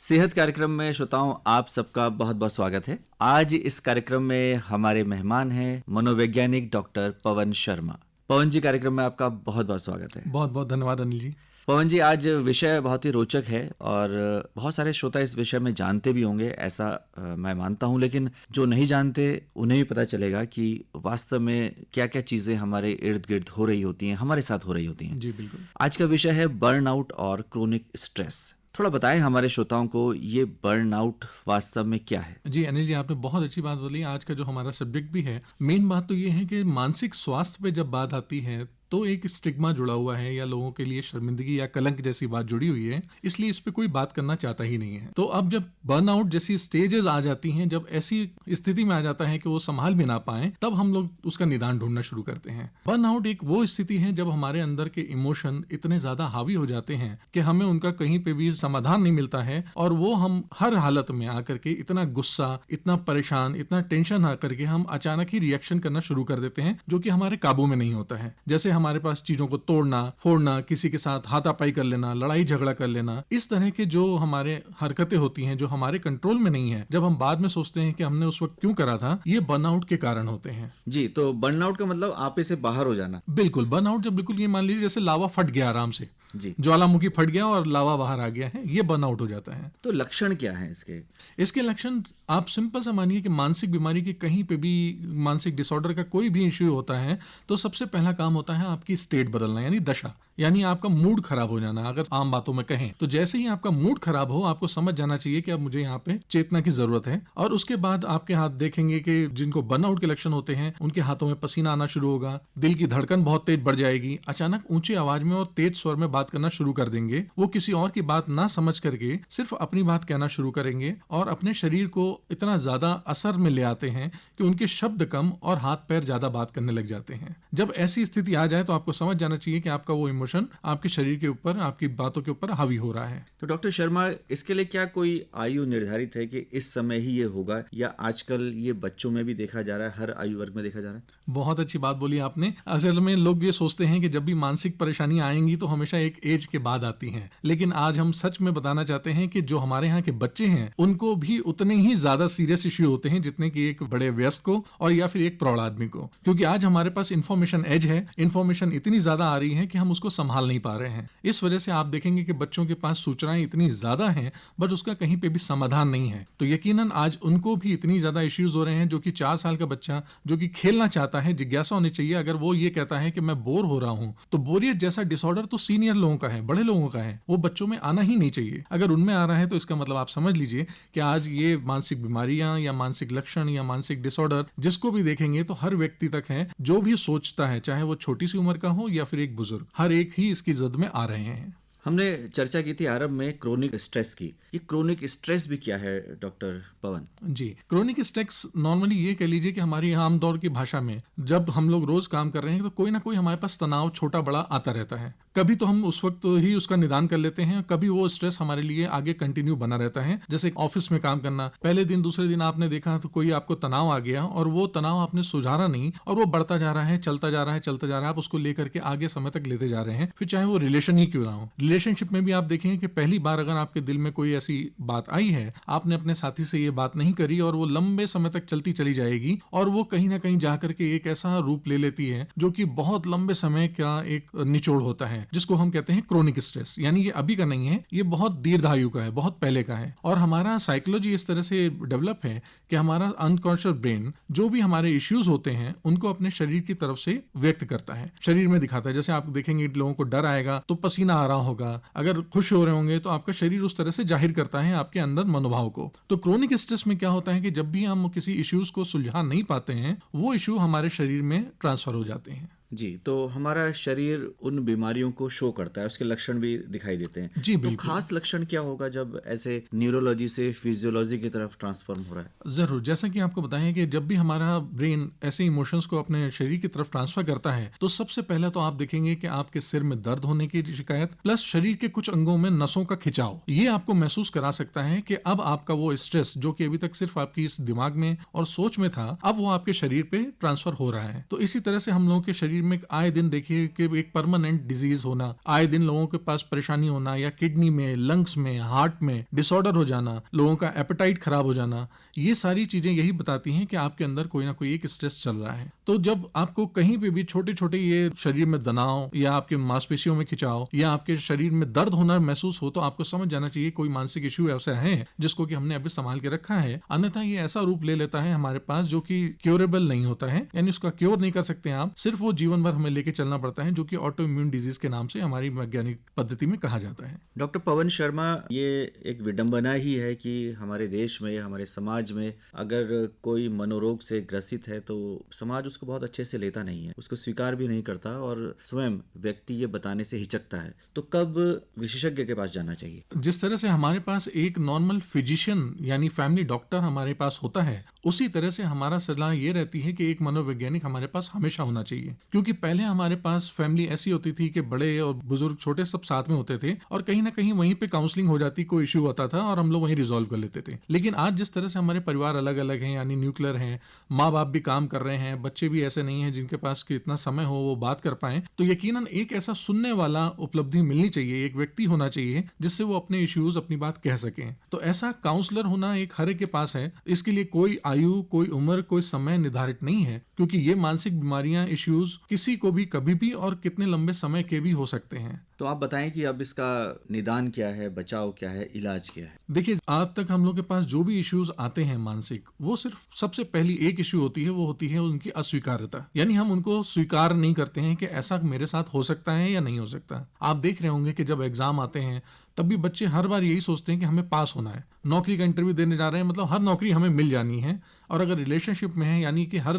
सेहत कार्यक्रम में श्रोताओं आप सबका बहुत बहुत स्वागत है। आज इस कार्यक्रम में हमारे मेहमान हैं मनोवैज्ञानिक डॉक्टर पवन शर्मा। पवन जी, कार्यक्रम में आपका बहुत बहुत स्वागत है। बहुत बहुत धन्यवाद अनिल जी। पवन जी, आज विषय बहुत ही रोचक है और बहुत सारे श्रोता इस विषय में जानते भी होंगे, ऐसा मैं मानता हूं, लेकिन जो नहीं जानते उन्हें भी पता चलेगा कि वास्तव में क्या क्या चीजें हमारे इर्द गिर्द हो रही होती हैं, हमारे साथ हो रही होती हैं। जी बिल्कुल। आज का विषय है बर्नआउट और क्रोनिक स्ट्रेस। थोड़ा बताएं हमारे श्रोताओं को, ये बर्नआउट वास्तव में क्या है। जी अनिल जी, आपने बहुत अच्छी बात बोली। आज का जो हमारा सब्जेक्ट भी है, मेन बात तो ये है कि मानसिक स्वास्थ्य पे जब बात आती है तो एक स्टिग्मा जुड़ा हुआ है या लोगों के लिए शर्मिंदगी या कलंक जैसी बात जुड़ी हुई है, इसलिए इस पे कोई बात करना चाहता ही नहीं है। तो अब जब बर्नआउट जैसी स्टेजेस आ जाती हैं, जब ऐसी स्थिति में आ जाता है कि वो संभाल भी ना पाए, तब हम लोग उसका निदान ढूंढना शुरू करते हैं। बर्नआउट एक वो स्थिति है जब हमारे अंदर के इमोशन इतने ज्यादा हावी हो जाते हैं कि हमें उनका कहीं पे भी समाधान नहीं मिलता है और वो हम हर हालत में आकर के इतना गुस्सा, इतना परेशान, इतना टेंशन आकर के हम अचानक ही रिएक्शन करना शुरू कर देते हैं, जो कि हमारे काबू में नहीं होता है। जैसे हमारे पास चीजों को तोड़ना, फोड़ना, किसी के साथ हाथापाई कर लेना, लड़ाई झगड़ा कर लेना, इस तरह के जो हमारे हरकतें होती हैं जो हमारे कंट्रोल में नहीं है, जब हम बाद में सोचते हैं कि हमने उस वक्त क्यों करा था, ये बर्नआउट के कारण होते हैं। जी, तो बर्नआउट का मतलब आप से बाहर हो जाना। बिल्कुल, बर्नआउट जब बिल्कुल ये मान लीजिए जैसे लावा फट गया आराम से, जी, ज्वालामुखी फट गया और लावा बाहर आ गया है, ये बर्नआउट हो जाता है। तो लक्षण क्या है इसके? इसके लक्षण आप सिंपल सा मानिए कि मानसिक बीमारी के कहीं पे भी, मानसिक डिसऑर्डर का कोई भी इश्यू होता है तो सबसे पहला काम होता है आपकी स्टेट बदलना, यानी दशा, यानी आपका मूड खराब हो जाना। अगर आम बातों में कहें तो जैसे ही आपका मूड खराब हो, आपको समझ जाना चाहिए कि अब मुझे यहाँ पे चेतना की जरूरत है। और उसके बाद आपके हाथ देखेंगे कि जिनको बर्नआउट के लक्षण होते हैं उनके हाथों में पसीना आना शुरू होगा, दिल की धड़कन बहुत तेज बढ़ जाएगी, अचानक ऊंची आवाज में और तेज स्वर में बात करना शुरू कर देंगे। वो किसी और की बात ना समझ करके सिर्फ अपनी बात कहना शुरू करेंगे और अपने शरीर को इतना ज्यादा असर में ले आते हैं कि उनके शब्द कम और हाथ पैर ज्यादा बात करने लग जाते हैं। जब ऐसी स्थिति आ जाए तो आपको समझ जाना चाहिए कि आपका वो इमोशन आपके शरीर के ऊपर, आपकी बातों के ऊपर हावी हो रहा है। तो डॉक्टर शर्मा, इसके लिए क्या कोई आयु निर्धारित है कि इस समय ही ये होगा, या आजकल ये बच्चों में भी देखा जा रहा है, हर आयु वर्ग में देखा जा रहा है? बहुत अच्छी बात बोली आपने। असल में लोग ये सोचते हैं कि जब भी मानसिक परेशानी आएंगी तो हमेशा एक एज के बाद आती हैं, लेकिन आज हम सच में बताना चाहते हैं कि जो हमारे यहाँ के बच्चे हैं उनको भी उतने ही ज्यादा सीरियस इश्यू होते हैं जितने कि एक बड़े वयस्क को और या फिर एक प्रौढ़ आदमी को, क्योंकि आज हमारे पास इंफॉर्मेशन एज है, इंफॉर्मेशन इतनी ज्यादा आ रही है कि हम उसको संभाल नहीं पा रहे हैं। इस वजह से आप देखेंगे कि बच्चों के पास सूचनाएं इतनी ज्यादा हैं बट उसका कहीं पे भी समाधान नहीं है। तो यकीनन आज उनको भी इतनी ज्यादा इश्यूज हो रहे हैं। जो कि 4 साल का बच्चा जो कि खेलना चाहता है, जिज्ञासा होनी चाहिए, अगर वो ये कहता है कि मैं बोर हो रहा हूं, तो बोरियत जैसा डिसऑर्डर तो सीनियर लोगों का है, बड़े लोगों का है, वो बच्चों में आना ही नहीं चाहिए। अगर उनमें आ रहा है तो इसका मतलब आप समझ लीजिए कि आज ये मानसिक बीमारियां या मानसिक लक्षण या मानसिक डिसऑर्डर जिसको भी देखेंगे तो हर व्यक्ति तक है, जो भी सोचता है, चाहे वो छोटी सी उम्र का हो या फिर एक बुजुर्ग, हर एक ही इसकी जद में आ रहे हैं। हमने चर्चा की थी आरंभ में क्रोनिक स्ट्रेस की। ये क्रोनिक स्ट्रेस भी क्या है डॉक्टर पवन? जी, क्रोनिक स्ट्रेस नॉर्मली ये कह लीजिए कि हमारी आम दौर की भाषा में जब हम लोग रोज काम कर रहे हैं तो कोई ना कोई हमारे पास तनाव छोटा बड़ा आता रहता है। कभी तो हम उस वक्त ही उसका निदान कर लेते हैं, कभी वो स्ट्रेस हमारे लिए आगे कंटिन्यू बना रहता है। जैसे ऑफिस में काम करना, पहले दिन दूसरे दिन आपने देखा तो कोई आपको तनाव आ गया और वो तनाव आपने सुधारा नहीं और वो बढ़ता जा रहा है, चलता जा रहा है, चलता जा रहा है, आप उसको लेकर के आगे समय तक लेते जा रहे हैं, फिर चाहे वो रिलेशन ही क्यों ना हो। रिलेशनशिप में भी आप देखेंगे कि पहली बार अगर आपके दिल में कोई ऐसी बात आई है, आपने अपने साथी से ये बात नहीं करी और वो लंबे समय तक चलती चली जाएगी और वो कहीं ना कहीं जाकर के एक ऐसा रूप ले लेती है जो कि बहुत लंबे समय का एक निचोड़ होता है, जिसको हम कहते हैं क्रोनिक स्ट्रेस। यानी ये अभी का नहीं है, ये बहुत दीर्घायु का है, बहुत पहले का है। और हमारा साइकोलॉजी इस तरह से डेवलप है कि हमारा अनकॉन्शियस ब्रेन जो भी हमारे इश्यूज होते हैं उनको अपने शरीर की तरफ से व्यक्त करता है, शरीर में दिखाता है। जैसे आप देखेंगे लोगों को डर आएगा तो पसीना आ रहा होगा, अगर खुश हो रहे होंगे तो आपका शरीर उस तरह से जाहिर करता है आपके अंदर मनोभाव को। तो क्रोनिक स्ट्रेस में क्या होता है कि जब भी हम किसी इश्यूज को सुलझा नहीं पाते हैं, वो इश्यू हमारे शरीर में ट्रांसफर हो जाते हैं। जी, तो हमारा शरीर उन बीमारियों को शो करता है, उसके लक्षण भी दिखाई देते हैं। जी तो बिल्कुल। खास लक्षण क्या होगा जब ऐसे न्यूरोलॉजी से फिजियोलॉजी की तरफ ट्रांसफॉर्म हो रहा है? जरूर, जैसा कि आपको बताएं कि जब भी हमारा ब्रेन ऐसे इमोशंस को अपने शरीर की तरफ ट्रांसफर करता है तो सबसे पहले तो आप देखेंगे कि आपके सिर में दर्द होने की शिकायत प्लस शरीर के कुछ अंगों में नसों का खिंचाव, ये आपको महसूस करा सकता है कि अब आपका वो स्ट्रेस जो कि अभी तक सिर्फ आपकी इस दिमाग में और सोच में था, अब वो आपके शरीर पे ट्रांसफर हो रहा है। तो इसी तरह से हम लोगों के शरीर शरीर में आए दिन देखिए कि एक परमानेंट डिजीज होना, आए दिन लोगों के पास परेशानी होना, या किडनी में, लंग्स में, हार्ट में डिसऑर्डर हो जाना, लोगों का एपेटाइट खराब हो जाना, ये सारी चीजें यही बताती हैं कि आपके अंदर कोई ना कोई एक स्ट्रेस चल रहा है। तो जब आपको कहीं पे भी छोटे छोटे ये शरीर में तनाव या आपके मांसपेशियों में खिंचाव या आपके शरीर में दर्द होना महसूस हो, तो आपको समझ जाना चाहिए कोई मानसिक इश्यू ऐसा है जिसको कि हमने अभी संभाल के रखा है। अन्यथा ये ऐसा रूप ले लेता है हमारे पास जो कि क्योरेबल नहीं होता है, यानी उसका क्योर नहीं कर सकते आप, सिर्फ वो जीवन भर हमें लेके चलना पड़ता है, जो कि ऑटो इम्यून डिजीज के नाम से हमारी वैज्ञानिक पद्धति में कहा जाता है। डॉक्टर पवन शर्मा, ये एक विडंबना ही है कि हमारे देश में, हमारे समाज में अगर कोई मनोरोग से ग्रसित है तो समाज उसको बहुत अच्छे से लेता नहीं है, उसको स्वीकार भी नहीं करता और स्वयं व्यक्ति ये बताने से हिचकता है। तो कब विशेषज्ञ के पास जाना चाहिए? जिस तरह से हमारे पास एक नॉर्मल फिजिशियन यानी फैमिली डॉक्टर हमारे पास होता है, उसी तरह से हमारा सलाह ये रहती है कि एक मनोवैज्ञानिक हमारे पास हमेशा होना चाहिए। क्योंकि पहले हमारे पास फैमिली ऐसी होती थी कि बड़े और बुजुर्ग छोटे सब साथ में होते थे और कहीं ना कहीं वहीं पे काउंसलिंग हो जाती, कोई इश्यू होता था और हम लोग वहीं रिजॉल्व कर लेते थे। लेकिन आज जिस तरह से हमारे परिवार अलग अलग हैं, यानी न्यूक्लियर हैं, माँ बाप भी काम कर रहे हैं, बच्चे भी ऐसे नहीं हैं जिनके पास कि इतना समय हो वो बात कर पाए, तो यकीनन एक ऐसा सुनने वाला उपलब्धि मिलनी चाहिए, एक व्यक्ति होना चाहिए जिससे वो अपने इश्यूज अपनी बात कह सकें। तो ऐसा काउंसलर होना एक हर एक के पास है। इसके लिए कोई आयु, कोई उम्र, कोई समय निर्धारित नहीं है, क्योंकि ये मानसिक बीमारियां, इश्यूज किसी को भी कभी भी और कितने लंबे समय के भी हो सकते हैं। तो आप बताएं कि अब इसका निदान क्या है, बचाव क्या है, इलाज क्या है? देखिए, आज तक हम लोग के पास जो भी इश्यूज आते हैं मानसिक, वो सिर्फ सबसे पहली एक इश्यू होती है, वो होती है उनकी अस्वीकार्यता। यानी हम उनको स्वीकार नहीं करते हैं कि ऐसा मेरे साथ हो सकता है या नहीं हो सकता। आप देख रहे होंगे कि जब एग्जाम आते हैं तब भी बच्चे हर बार यही सोचते हैं कि हमें पास होना है। नौकरी का इंटरव्यू देने जा रहे हैं, मतलब हर नौकरी हमें मिल जानी है, और अगर रिलेशनशिप में है यानी कि हर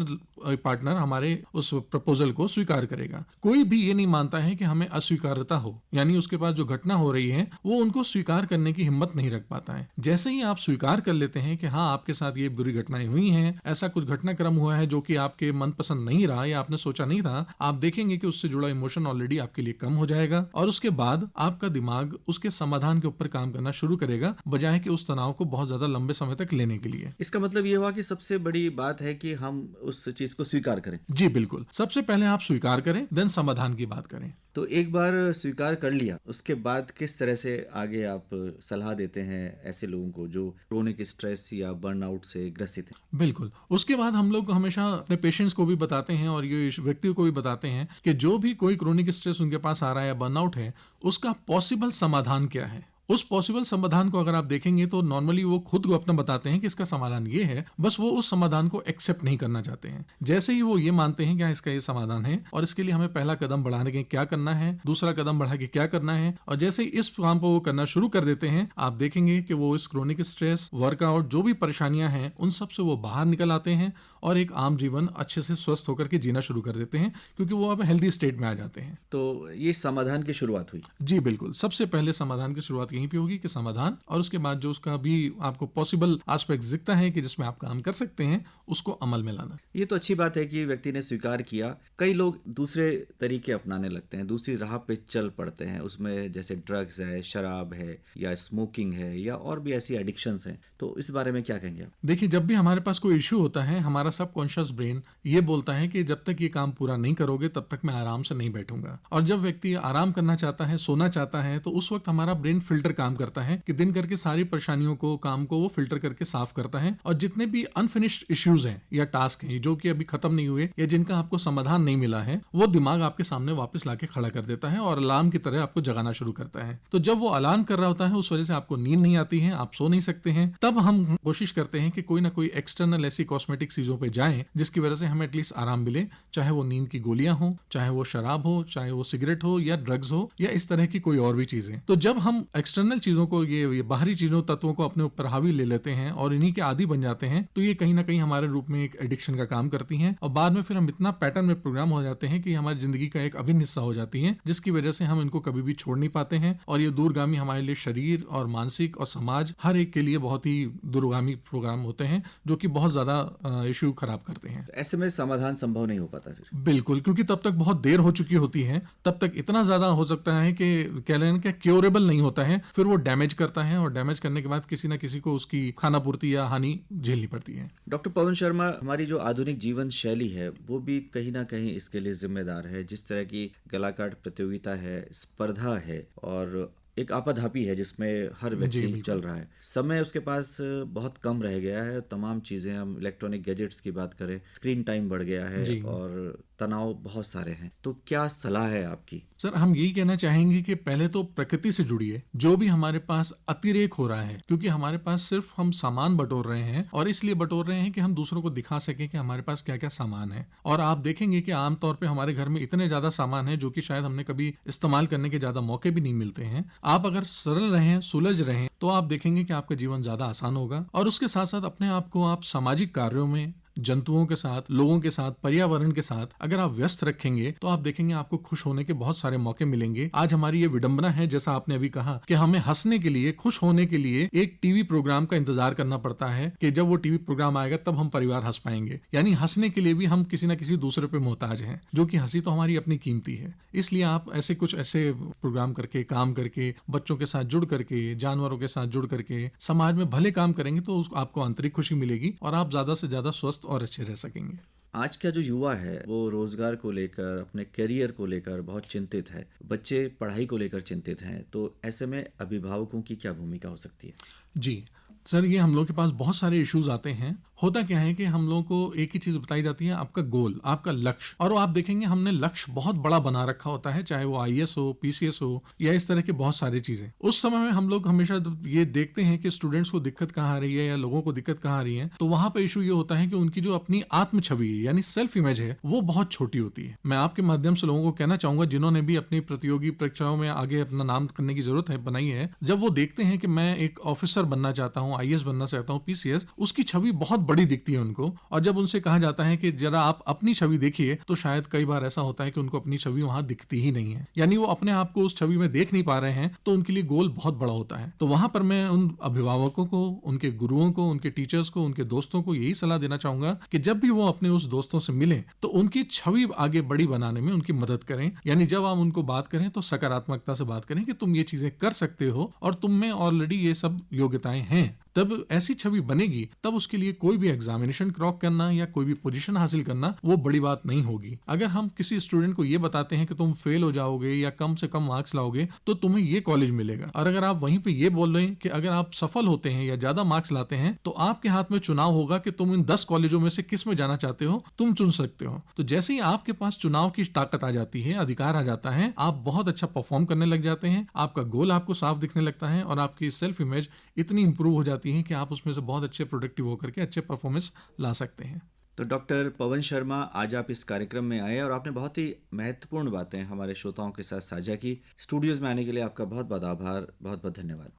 पार्टनर हमारे उस प्रपोजल को स्वीकार करेगा। कोई भी ये नहीं मानता है कि हमें अस्वीकारता हो, यानी उसके पास जो घटना हो रही है वो उनको स्वीकार करने की हिम्मत नहीं रख पाता है। जैसे ही आप स्वीकार कर लेते हैं कि हाँ, आपके साथ ये बुरी घटनाएं हुई हैं, ऐसा कुछ घटनाक्रम हुआ है जो कि आपके मनपसंद नहीं रहा या आपने सोचा नहीं था, आप देखेंगे कि उससे जुड़ा इमोशन ऑलरेडी आपके लिए कम हो जाएगा और उसके बाद आपका दिमाग उसके समाधान के ऊपर काम करना शुरू करेगा, बजाय कि उस तनाव को बहुत ज्यादा लंबे समय तक लेने के लिए। इसका मतलब ये हुआ कि सबसे बड़ी बात है कि हम उस चीज को स्वीकार करें। जी बिल्कुल, सबसे पहले आप स्वीकार करें, देन समाधान की बात करें। तो एक बार स्वीकार कर लिया, उसके बाद किस तरह से आगे आप सलाह देते हैं ऐसे लोगों को जो क्रोनिक स्ट्रेस या बर्नआउट से ग्रसित हैं? बिल्कुल, उसके बाद हम लोग हमेशा अपने पेशेंट्स को भी बताते हैं और ये व्यक्तियों को भी बताते हैं कि जो भी कोई क्रोनिक स्ट्रेस उनके पास आ रहा है या बर्नआउट है, उसका पॉसिबल समाधान क्या है। उस पॉसिबल समाधान को अगर आप देखेंगे तो नॉर्मली वो खुद को अपना बताते हैं कि इसका समाधान ये है, बस वो उस समाधान को एक्सेप्ट नहीं करना चाहते हैं। जैसे ही वो ये मानते हैं कि इसका ये समाधान है और इसके लिए हमें पहला कदम बढ़ाने के क्या करना है, दूसरा कदम बढ़ा के क्या करना है, और जैसे ही इस काम को वो करना शुरू कर देते हैं, आप देखेंगे कि वो इस क्रोनिक स्ट्रेस, वर्कआउट, जो भी परेशानियां हैं, उन सब से वो बाहर निकल आते हैं और एक आम जीवन अच्छे से स्वस्थ होकर के जीना शुरू कर देते हैं, क्योंकि वो अब हेल्दी स्टेट में आ जाते हैं। तो ये समाधान की शुरुआत हुई। जी बिल्कुल, सबसे पहले समाधान की शुरुआत यहीं पे होगी कि समाधान, और उसके बाद जो उसका भी आपको पॉसिबल एस्पेक्ट दिखता है कि जिसमें आप काम कर सकते हैं, उसको अमल में लाना। ये तो अच्छी बात है कि व्यक्ति ने स्वीकार किया। कई लोग दूसरे तरीके अपनाने लगते हैं, दूसरी राह पे चल पड़ते हैं, उसमें जैसे ड्रग्स है, शराब है, या स्मोकिंग है, या और भी ऐसी एडिक्शंस हैं। तो इस बारे में क्या कहेंगे आप? देखिए, जब भी हमारे पास कोई इश्यू होता है, हमारा सबकॉन्शियस ब्रेन ये बोलता है कि जब तक ये काम पूरा नहीं करोगे तब तक मैं आराम से नहीं बैठूंगा। और जब व्यक्ति आराम करना चाहता है, सोना चाहता है, तो उस वक्त हमारा ब्रेन फिल्टर काम करता है कि दिन करके सारी परेशानियों को, काम को वो फिल्टर करके साफ करता है, और जितने भी अनफिनिश्ड इश्यूज हैं या टास्क हैं जो कि अभी खत्म नहीं हुए या जिनका आपको समाधान नहीं मिला है, वो दिमाग आपके सामने वापस लाके खड़ा कर देता है और अलार्म की तरह आपको जगाना शुरू करता है। तो जब वो अलार्म कर रहा होता है, उस वजह से आपको नींद नहीं आती है, आप सो नहीं सकते हैं, तब हम कोशिश करते हैं कि कोई ना कोई एक्सटर्नल ऐसी कॉस्मेटिक चीजों पे जाएं जिसकी वजह से हमें एटलीस्ट आराम मिले, चाहे वो नींद की गोलियां हो, चाहे वो शराब हो, चाहे वो सिगरेट हो, या ड्रग्स हो, या इस तरह की कोई और भी चीजें। तो जब हम एक्सटर्नल चीजों को, ये बाहरी चीजों, तत्वों को अपने ऊपर हावी ले लेते हैं और इन्हीं के आदी बन जाते हैं, तो ये कहीं ना कहीं हमारे रूप में एक एडिक्शन का काम करती हैं, और बाद में फिर हम इतना पैटर्न में प्रोग्राम हो जाते हैं कि हमारी जिंदगी का एक अभिन्न हिस्सा हो जाती है, जिसकी वजह से हम इनको कभी भी छोड़ नहीं पाते हैं, और ये दूरगामी हमारे लिए शरीर और मानसिक और समाज हर एक के लिए बहुत ही दूरगामी प्रोग्राम होते हैं, जो कि बहुत ज्यादा इश्यू खराब करते हैं। ऐसे में समाधान संभव नहीं हो पाता फिर? बिल्कुल, क्योंकि तब तक बहुत देर हो चुकी होती है, तब तक इतना ज्यादा हो सकता है कि कह लें कि क्योरेबल नहीं होता है, है, फिर वो डैमेज करता है और डैमेज करने के बाद किसी ना किसी को उसकी खाना पूर्ति या हानि झेलनी पड़ती है। डॉक्टर पवन शर्मा, हमारी जो आधुनिक जीवन शैली है वो भी कहीं ना कहीं इसके लिए जिम्मेदार है। जिस तरह की गलाकाट प्रतियोगिता है, स्पर्धा है और एक आपाधापी है जिसमें हर जी व्यक्ति बिल्कुल। चल रहा है, समय उसके पास बहुत कम रह गया है। तमाम चीज़ें, हम इलेक्ट्रॉनिक गैजेट्स की बात करें, स्क्रीन टाइम बढ़ गया है जी और तनाव बहुत सारे हैं। तो क्या सलाह है आपकी? सर, हम यही कहना चाहेंगे कि पहले तो प्रकृति से जुड़िए। जो भी हमारे पास अतिरेक हो रहा है, क्योंकि हमारे पास सिर्फ हम सामान बटोर रहे हैं और इसलिए बटोर रहे हैं कि हम दूसरों को दिखा सकें कि हमारे पास क्या क्या सामान है। और आप देखेंगे कि आमतौर पे हमारे घर में इतने ज्यादा सामान है जो कि शायद हमने कभी इस्तेमाल करने के ज्यादा मौके भी नहीं मिलते हैं। आप अगर सरल रहें, सुलझ रहें, तो आप देखेंगे कि आपका जीवन ज्यादा आसान होगा। और उसके साथ साथ अपने आप को आप सामाजिक कार्यों में, जंतुओं के साथ, लोगों के साथ, पर्यावरण के साथ अगर आप व्यस्त रखेंगे तो आप देखेंगे आपको खुश होने के बहुत सारे मौके मिलेंगे। आज हमारी ये विडंबना है, जैसा आपने अभी कहा, कि हमें हंसने के लिए, खुश होने के लिए एक टीवी प्रोग्राम का इंतजार करना पड़ता है कि जब वो टीवी प्रोग्राम आएगा तब हम परिवार हंस पाएंगे। यानी हंसने के लिए भी हम किसी ना किसी दूसरे पे मोहताज हैं, जो कि हंसी तो हमारी अपनी कीमती है। इसलिए आप ऐसे कुछ ऐसे प्रोग्राम करके, काम करके, बच्चों के साथ जुड़ करके, जानवरों के साथ जुड़ करके समाज में भले काम करेंगे तो आपको आंतरिक खुशी मिलेगी और आप ज्यादा से ज्यादा स्वस्थ और अच्छे रह सकेंगे। आज का जो युवा है वो रोजगार को लेकर, अपने करियर को लेकर बहुत चिंतित है। बच्चे पढ़ाई को लेकर चिंतित हैं। तो ऐसे में अभिभावकों की क्या भूमिका हो सकती है? जी सर, ये हम लोग के पास बहुत सारे इश्यूज आते हैं। होता क्या है कि हम लोगों को एक ही चीज बताई जाती है, आपका गोल, आपका लक्ष्य। और वो आप देखेंगे हमने लक्ष्य बहुत बड़ा बना रखा होता है, चाहे वो आईएएस हो, पीसीएस हो या इस तरह की बहुत सारी चीजें। उस समय में हम लोग हमेशा ये देखते हैं कि स्टूडेंट्स को दिक्कत कहाँ आ रही है या लोगों को दिक्कत कहाँ आ रही है। तो वहां पर इशू ये होता है कि उनकी जो अपनी आत्म छवि है, यानी सेल्फ इमेज है, वो बहुत छोटी होती है। मैं आपके माध्यम से लोगों को कहना चाहूंगा, जिन्होंने भी अपनी प्रतियोगी परीक्षाओं में आगे अपना नाम करने की जरूरत है बनाई है, जब वो देखते हैं कि मैं एक ऑफिसर बनना चाहता हूँ, आईएएस बनना चाहता हूँ, पीसीएस, उसकी छवि बहुत बड़ी दिखती है उनको। और जब उनसे कहा जाता है कि जरा आप अपनी छवि देखिए, तो शायद कई बार ऐसा होता है कि उनको अपनी छवि वहां दिखती ही नहीं है, यानी वो अपने आप को उस छवि में देख नहीं पा रहे हैं। तो उनके लिए गोल बहुत बड़ा होता है। तो वहां पर मैं उन अभिभावकों को, उनके गुरुओं को, उनके टीचर्स को, उनके दोस्तों को यही सलाह देना चाहूंगा कि जब भी वो अपने उस दोस्तों से मिलें तो उनकी छवि आगे बड़ी बनाने में उनकी मदद करें। यानी जब आप उनको बात करें तो सकारात्मकता से बात करें कि तुम ये चीजें कर सकते हो और तुम में ऑलरेडी ये सब योग्यताएं हैं। तब ऐसी छवि बनेगी, तब उसके लिए कोई भी एग्जामिनेशन क्रॉक करना या कोई भी पोजीशन हासिल करना वो बड़ी बात नहीं होगी। अगर हम किसी स्टूडेंट को ये बताते हैं कि तुम फेल हो जाओगे या कम से कम मार्क्स लाओगे तो तुम्हें ये कॉलेज मिलेगा, और अगर आप वहीं पे ये बोल रहे हैं कि अगर आप सफल होते हैं या ज्यादा मार्क्स लाते हैं तो आपके हाथ में चुनाव होगा कि तुम इन 10 कॉलेजों में से किस में जाना चाहते हो, तुम चुन सकते हो। तो जैसे ही आपके पास चुनाव की ताकत आ जाती है, अधिकार आ जाता है, आप बहुत अच्छा परफॉर्म करने लग जाते हैं, आपका गोल आपको साफ दिखने लगता है और आपकी सेल्फ इमेज इतनी इंप्रूव हो जाती है कि आप उसमें से बहुत अच्छे प्रोडक्टिव होकर के अच्छे परफॉर्मेंस ला सकते हैं। तो डॉक्टर पवन शर्मा, आज आप इस कार्यक्रम में आए और आपने बहुत ही महत्वपूर्ण बातें हमारे श्रोताओं के साथ साझा की। स्टूडियोज में आने के लिए आपका बहुत बहुत आभार, बहुत बहुत धन्यवाद।